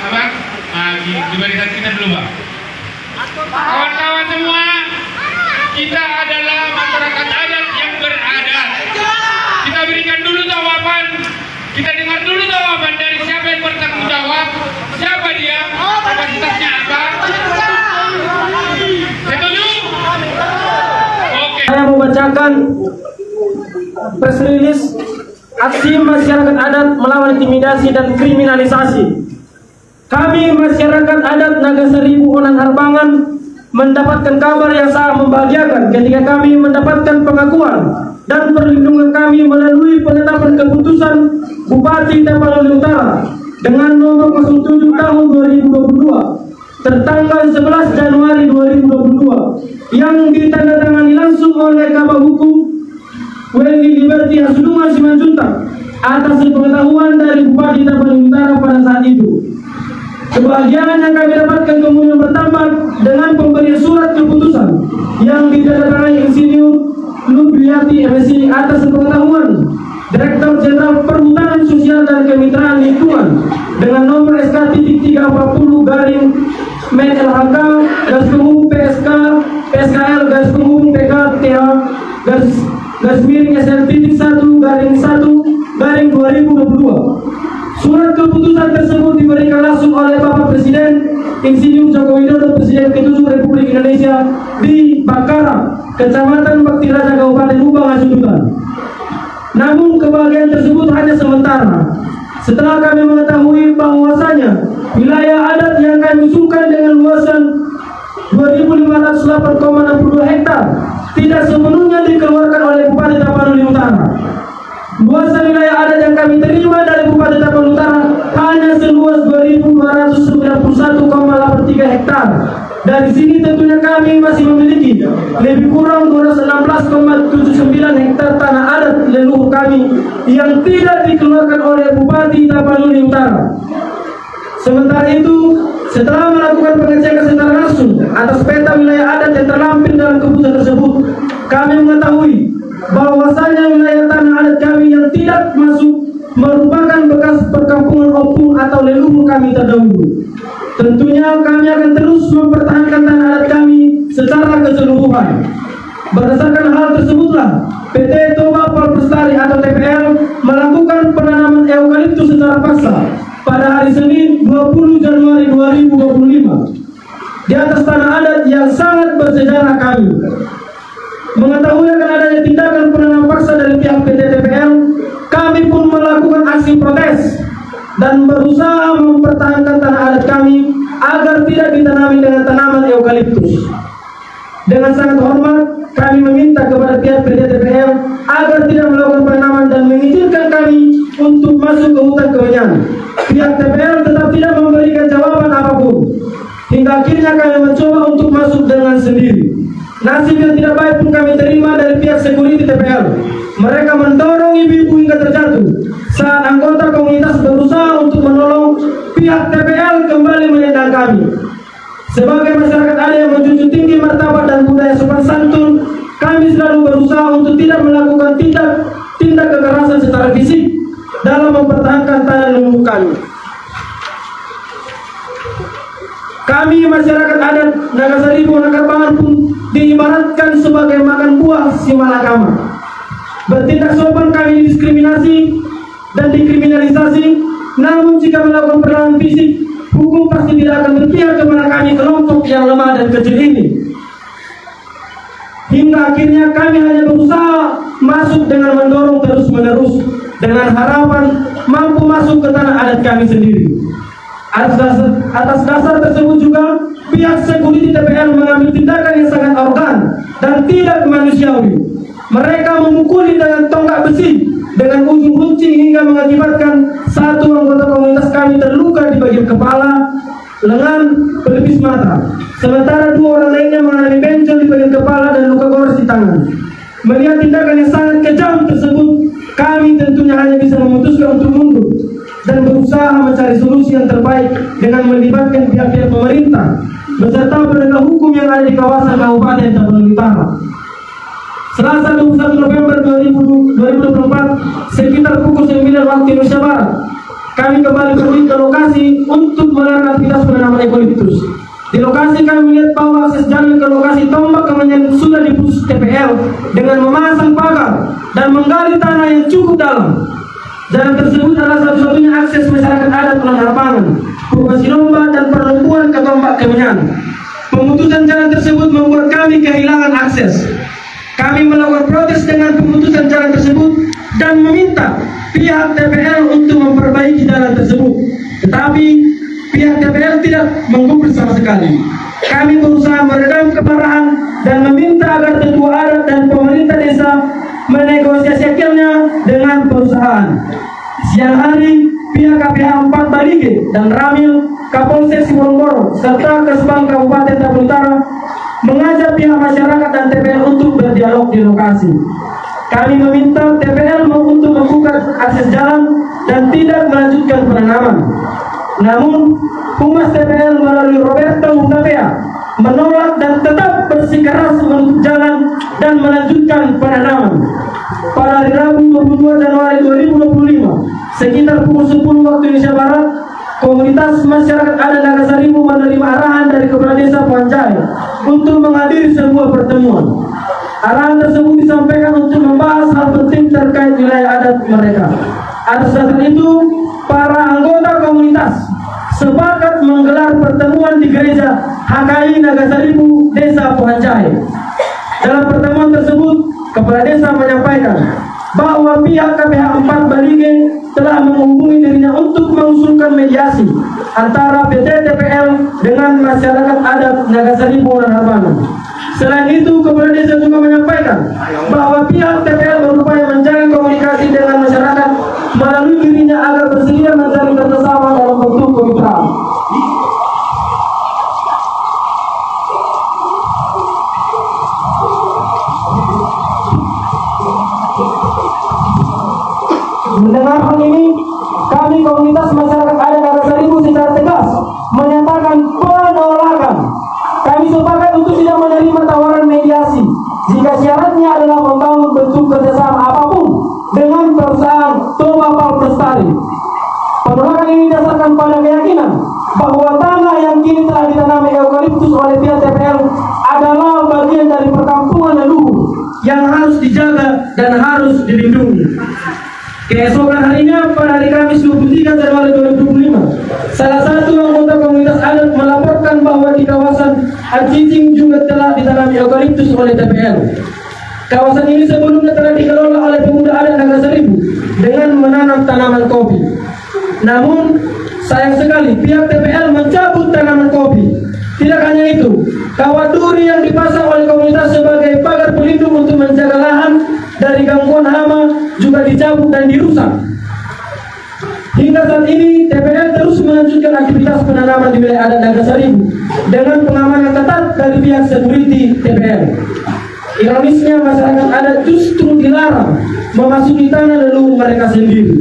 Abang, di barisan kita dulu bang. Kawan-kawan semua, kita adalah masyarakat adat yang beradat. Kita berikan dulu jawaban. Kita dengar dulu jawaban dari siapa yang bertanggung jawab, siapa dia, kapasitasnya apa. Setuju? Oke. Saya membacakan press release aksi masyarakat adat melawan intimidasi dan kriminalisasi. Kami masyarakat adat Nagasari Buhonan Harbangan mendapatkan kabar yang sangat membahagiakan ketika kami mendapatkan pengakuan dan perlindungan kami melalui penetapan keputusan Bupati Tapanuli Utara dengan nomor 07 tahun 2022 tertanggal 11 Januari 2022 yang ditandatangani langsung oleh Kabag Hukum Wendy Liberty Hasudungan Simanjuntak atas pengetahuan dari Bupati Tapanuli Utara pada saat itu. Kebahagiaan yang kami dapatkan kemudian bertambah dengan pemberian surat keputusan yang ditandatangani Insinyur Lubriati MSI atas pengetahuan Direktur Jenderal Perhutanan Sosial dan Kemitraan Lingkungan dengan nomor SK.340 garing Men LHK garis pembuh PSK PSKL garis pembuh PKTH garis miring SL.1 garing 1 garing 2022. Surat keputusan tersebut diberikan langsung oleh Bapak Presiden Insinyur Joko Widodo, Presiden ke-7 Republik Indonesia di Bakara, Kecamatan Bakti Raja, Kabupaten Hubang, Hasudutan. Namun kebahagiaan tersebut hanya sementara. Setelah kami mengetahui bahwasanya wilayah adat yang kami usulkan dengan luasan 2.508,62 hektar tidak sepenuhnya dikeluarkan oleh Bupati Tapanuli Utara. Luasan wilayah adat yang kami terima dari Bupati Tapanuli Utara hanya seluas 2.291,83 hektar. Dari sini tentunya kami masih memiliki lebih kurang 216,79 hektar tanah adat leluhur kami yang tidak dikeluarkan oleh Bupati Tapanuli Utara. Sementara itu, setelah melakukan pengecekan secara langsung atas peta wilayah adat yang terlampir dalam keputusan tersebut, kami mengetahui bahwasanya wilayah tanah adat kami yang tidak masuk merupakan bekas perkampungan opung atau leluhur kami terdahulu. Tentunya kami akan terus mempertahankan tanah adat kami secara keseluruhan. Berdasarkan hal tersebutlah, PT Toba Polrestari atau TPL melakukan penanaman eukaliptus secara paksa pada hari Senin 20 Januari 2025 di atas tanah adat yang sangat bersejarah kami. Mengetahui akan adanya tindakan penanaman paksa dari pihak PT TPL, kami pun melakukan aksi protes dan berusaha mempertahankan tanah adat kami agar tidak ditanami dengan tanaman eukaliptus. Dengan sangat hormat, kami meminta kepada pihak PT TPL agar tidak melakukan penanaman dan mengizinkan kami untuk masuk ke hutan kemenyan. Pihak TPL tetap tidak memberikan jawaban apapun. Hingga akhirnya kami mencoba untuk masuk dengan sendiri. Nasib yang tidak baik pun kami terima dari pihak security TPL. Mereka mendorong ibu-ibu hingga terjatuh saat anggota komunitas berusaha untuk menolong pihak TPL kembali menyandang kami. Sebagai masyarakat adat yang menjunjung tinggi martabat dan budaya sopan santun, kami selalu berusaha untuk tidak melakukan tindak kekerasan secara fisik dalam mempertahankan tanah leluhur kami. Kami masyarakat adat Nagasari Buhonan Harbangan pun diibaratkan sebagai makan buah si malakama. Bertindak sopan kami didiskriminasi dan dikriminalisasi, namun jika melakukan perlawanan fisik, hukum pasti tidak akan berpihak kepada kami kelompok yang lemah dan kecil ini. Hingga akhirnya kami hanya berusaha masuk dengan mendorong terus-menerus dengan harapan mampu masuk ke tanah adat kami sendiri. Atas dasar tersebut juga pihak security TPL mengambil tindakan yang sangat arogan dan tidak manusiawi. Mereka memukuli dengan tonggak besi dengan ujung runcing hingga mengakibatkan satu anggota komunitas kami terluka di bagian kepala, lengan, pelipis mata. Sementara dua orang lainnya mengalami benjol di bagian kepala dan luka gores di tangan. Melihat tindakan yang sangat kejam tersebut, kami tentunya hanya bisa memutuskan untuk mundur dan berusaha mencari solusi yang terbaik dengan melibatkan pihak-pihak pemerintah beserta penegak hukum yang ada di kawasan Kabupaten Tapanuli Utara. Selasa 21 November 2024 sekitar pukul 9 waktu Indonesia Barat, kami kembali pergi ke lokasi untuk melarang aktivitas penanaman eukaliptus. Di lokasi kami melihat bahwa akses jalan ke lokasi tombak kemenyan sudah diputus TPL dengan memasang pagar dan menggali tanah yang cukup dalam. Jalan tersebut adalah satu-satunya akses masyarakat adat Pulau Harbangan, Purwasinomba dan perempuan ke tombak kemenyan. Pemutusan jalan tersebut membuat kami kehilangan akses. Kami melakukan protes dengan pemutusan jalan tersebut dan meminta pihak TPL untuk memperbaiki jalan tersebut. Tetapi pihak TPL tidak menggubris sama sekali. Kami berusaha meredam kemarahan dan meminta agar tetua adat dan pemerintah desa menegosiasikannya dengan perusahaan. Siang hari, pihak KPH 4 Balige dan Ramil, Kapolsek Sibolongboro, serta Kesbang Kabupaten Tabun Utara mengajak pihak masyarakat dan TPL untuk berdialog di lokasi. Kami meminta TPL untuk membuka akses jalan dan tidak melanjutkan penanaman. Namun, Humas TPL melalui Roberto Hutapea menolak dan tetap bersikeras menutup jalan dan melanjutkan penanaman. Pada hari Rabu 22 Januari 2025, sekitar pukul 10 waktu Indonesia Barat, komunitas masyarakat adat Nagasaribu menerima arahan dari Kepala Desa Puanjai untuk menghadiri sebuah pertemuan. Arahan tersebut disampaikan untuk membahas hal penting terkait wilayah adat mereka. Atas dasar itu, para anggota komunitas sepakat menggelar pertemuan di gereja HKI Nagasaribu Desa Puanjai. Dalam pertemuan tersebut, Kepala Desa menyampaikan bahwa pihak KPH 4 Balige telah menghubungi dirinya untuk mengusulkan mediasi antara PT TPL dengan masyarakat adat Nagasaribu dan Harbangan. Selain itu, Kepala Desa juga menyampaikan bahwa pihak TPL berupaya menjalin komunikasi dengan masyarakat melalui dirinya agar bersedia menjalin kerjasama dalam bentuk kemitraan. Mendengar hal ini, kami komunitas masyarakat adat Nagasaribu secara tegas menyatakan penolakan. Kami sepakat untuk tidak menerima tawaran mediasi jika syaratnya adalah membangun bentuk kerjasama apapun dengan perusahaan Tobapal Prestari. Penolakan ini didasarkan pada keyakinan bahwa tanah yang kini telah ditanami eukaliptus oleh pihak TPL adalah bagian dari perkampungan leluhur yang harus dijaga dan harus dilindungi. Keesokan harinya, pada hari Kamis 23 Januari 2025, salah satu anggota komunitas adat melaporkan bahwa di kawasan Acicing juga telah ditanami eukaliptus oleh TPL. Kawasan ini sebelumnya telah dikelola oleh pemuda adat Nagasaribu dengan menanam tanaman kopi. Namun, sayang sekali pihak TPL mencabut tanaman kopi. Tidak hanya itu, kawat duri yang dipasang oleh komunitas sebagai pagar pelindung untuk menjaga lahan dari gangguan hama juga dicabut dan dirusak. Hingga saat ini, TPL terus melanjutkan aktivitas penanaman di wilayah adat Nagasaribu dengan pengamanan ketat dari pihak security TPL. Ironisnya, masyarakat adat justru dilarang memasuki tanah leluhur mereka sendiri.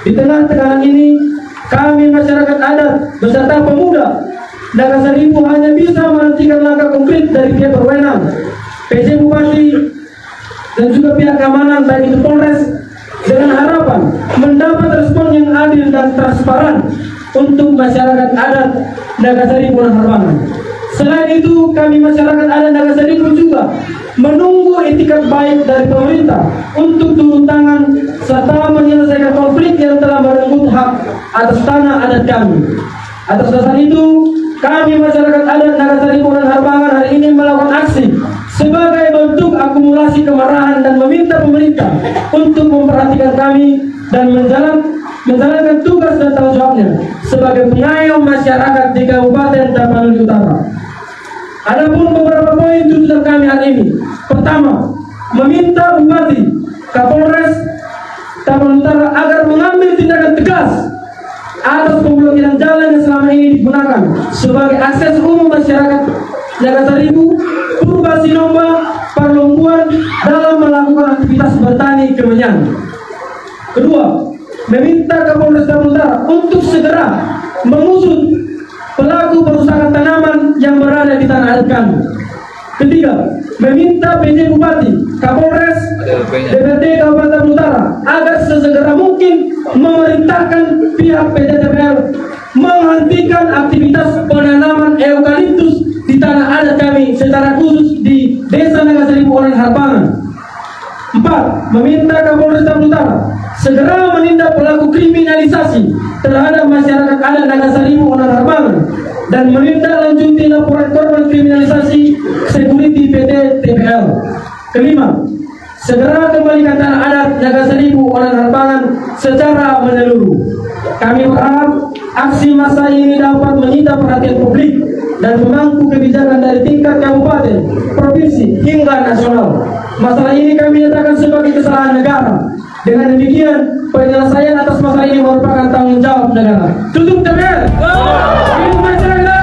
Di tengah tekanan ini, kami masyarakat adat beserta pemuda Nagasaribu hanya bisa menantikan langkah konkret dari pihak berwenang, PJ Bupati dan juga pihak keamanan baik itu Polres, dengan harapan mendapat respon yang adil dan transparan untuk masyarakat adat Nagasaribu dan Harbangan. Selain itu, kami masyarakat adat Nagasaribu juga menunggu etikat baik dari pemerintah untuk turun tangan serta menyelesaikan konflik yang telah merenggut hak atas tanah adat kami. Atas dasar itu, kami masyarakat adat Nagasaribu dan Harbangan hari ini melakukan aksi sebagai bentuk akumulasi kemarahan dan meminta pemerintah untuk memperhatikan kami dan menjalankan tugas dan tanggung jawabnya sebagai pengayom masyarakat di Kabupaten Tapanuli Utara. Adapun beberapa poin tuntutan kami hari ini. Pertama, meminta Bupati, Kapolres Tapanuli Utara agar mengambil tindakan tegas atas pemblokiran jalan yang selama ini digunakan sebagai akses umum masyarakat Nagasaribu, Purwasinomba, Parlombuan dalam melakukan aktivitas bertani kemenyan. Kedua, meminta Kapolres Tapanuli Utara untuk segera mengusut pelaku perusakan tanaman yang berada di tanah adat kami. Ketiga, meminta PJ Bupati, Kapolres, DPRD Kabupaten Utara agar sesegera mungkin memerintahkan pihak PT TPL menghentikan aktivitas penanaman eukaliptus di tanah adat kami, secara khusus di Desa Nagasaribu Onan Harbangan. 4. Meminta Kapolres Utara segera menindak pelaku kriminalisasi terhadap masyarakat adat Nagasaribu Onan Harbangan dan menindaklanjuti laporan korban kriminalisasi security PT TPL. Kelima, segera kembalikan tanah adat Nagasaribu Onan Harbangan secara menyeluruh. Kami berharap aksi massa ini dapat menyita perhatian publik dan memangku kebijakan dari tingkat kabupaten, provinsi hingga nasional. Masalah ini kami nyatakan sebagai kesalahan negara. Dengan demikian, penyelesaian atas masalah ini merupakan tanggung jawab negara. Tutup TPL. Hidup masyarakat.